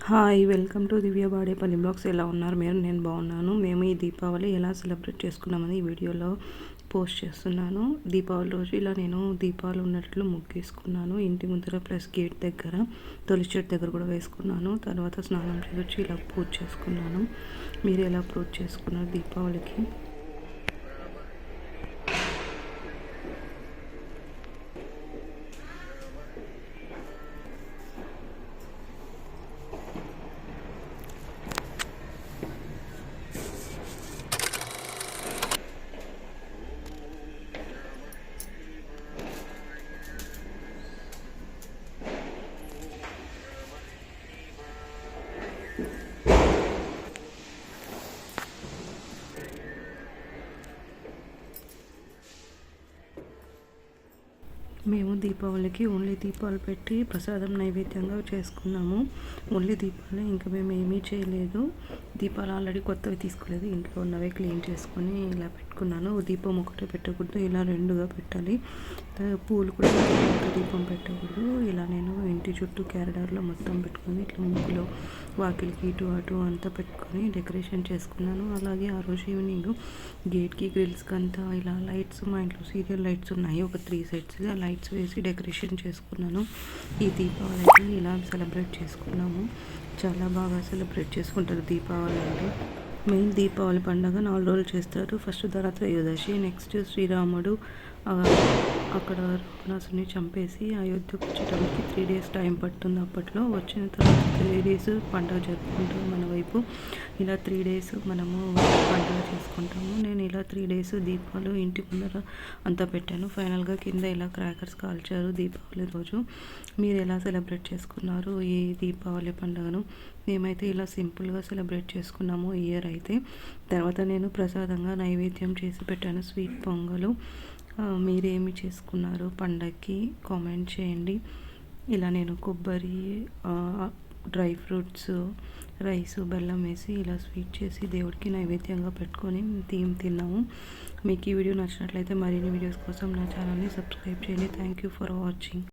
Hi welcome to Divya Badepalli blogs. ఎలా ఉన్నారు మీరు? నేను బాగున్నాను. మేము ఈ దీపావళి ఎలా సెలబ్రేట్ చేసుకున్నామని ఈ వీడియోలో పోస్ట్ చేస్తున్నాను. దీపావళి రోజు ఇలా నేను దీపాలు ఉన్నట్లు ముగ్గేసుకున్నాను. ఇంటి ముందర ప్లస్ గేట్ దగ్గర తులసి చెట్టు దగ్గర కూడా వేసుకున్నాను. తర్వాత స్నానం చేసి ఇలా పూజ చేసుకున్నాను. మీరు ఎలా పూజ చేసుకున్నారు దీపావళికి? మేము దీపావళికి ఓన్లీ దీపాలు పెట్టి ప్రసాదం నైవేద్యంగా చేసుకున్నాము. ఓన్లీ దీపాలే, ఇంకా మేము ఏమీ చేయలేదు. దీపాలు ఆల్రెడీ కొత్తవి తీసుకోలేదు, ఇంట్లో ఉన్నవే క్లీన్ చేసుకొని ఇలా పెట్టుకున్నాను. దీపం ఒకటే పెట్టకూడదు, ఇలా రెండుగా పెట్టాలి. పూలు కూడా దీపం పెట్టకూడదు. ఇలా నేను ఇంటి చుట్టూ క్యారిడార్లో మొత్తం పెట్టుకొని ఇట్లా ముగ్గులో వాకిలికి ఇటు అటు అంతా పెట్టుకొని డెకరేషన్ చేసుకున్నాను. అలాగే ఆ రోజు ఈవినింగ్ గేట్కి గ్రిల్స్కి అంతా ఇలా లైట్స్, మా ఇంట్లో సీరియల్ లైట్స్ ఉన్నాయి, ఒక 3 సెట్స్. ఆ లైట్స్ వేసి డెకరేషన్ చేసుకున్నాను. ఈ దీపావళికి ఇలా సెలబ్రేట్ చేసుకున్నాము. చాలా బాగా సెలబ్రేట్ చేసుకుంటారు దీపావళి అంటే. మెయిన్ దీపావళి పండుగ 4 రోజులు చేస్తారు. ఫస్ట్ ధనత్రయోదశి, నెక్స్ట్ శ్రీరాముడు అక్కడ రావణాసుని చంపేసి అయోధ్యకు వచ్చేటప్పటికి 3 డేస్ టైం పడుతుంది. అప్పట్లో వచ్చిన తర్వాత 3 డేస్ పండుగ జరుపుకుంటాం మన వైపు. ఇలా 3 డేస్ మనము పండుగ చేసుకుంటాము. నేను ఇలా 3 డేస్ దీపాలు ఇంటి ముందర అంతా పెట్టాను. ఫైనల్గా కింద ఇలా క్రాకర్స్ కాల్చారు దీపావళి రోజు. మీరు ఎలా సెలబ్రేట్ చేసుకున్నారు ఈ దీపావళి పండుగను? మేమైతే ఇలా సింపుల్గా సెలబ్రేట్ చేసుకున్నాము ఈ ఇయర్ అయితే. తర్వాత నేను ప్రసాదంగా నైవేద్యం చేసి పెట్టాను, స్వీట్ పొంగలు. మీరేమి చేసుకున్నారు పండగకి కామెంట్ చేయండి. ఇలా నేను కొబ్బరి, డ్రై ఫ్రూట్స్, రైస్, బెల్లం వేసి ఇలా స్వీట్ చేసి దేవుడికి నైవేద్యంగా పెట్టుకొని తిన్నాము. మీకు ఈ వీడియో నచ్చినట్లయితే మరిన్ని వీడియోస్ కోసం నా ఛానల్ని సబ్స్క్రైబ్ చేయండి. Thank you for watching.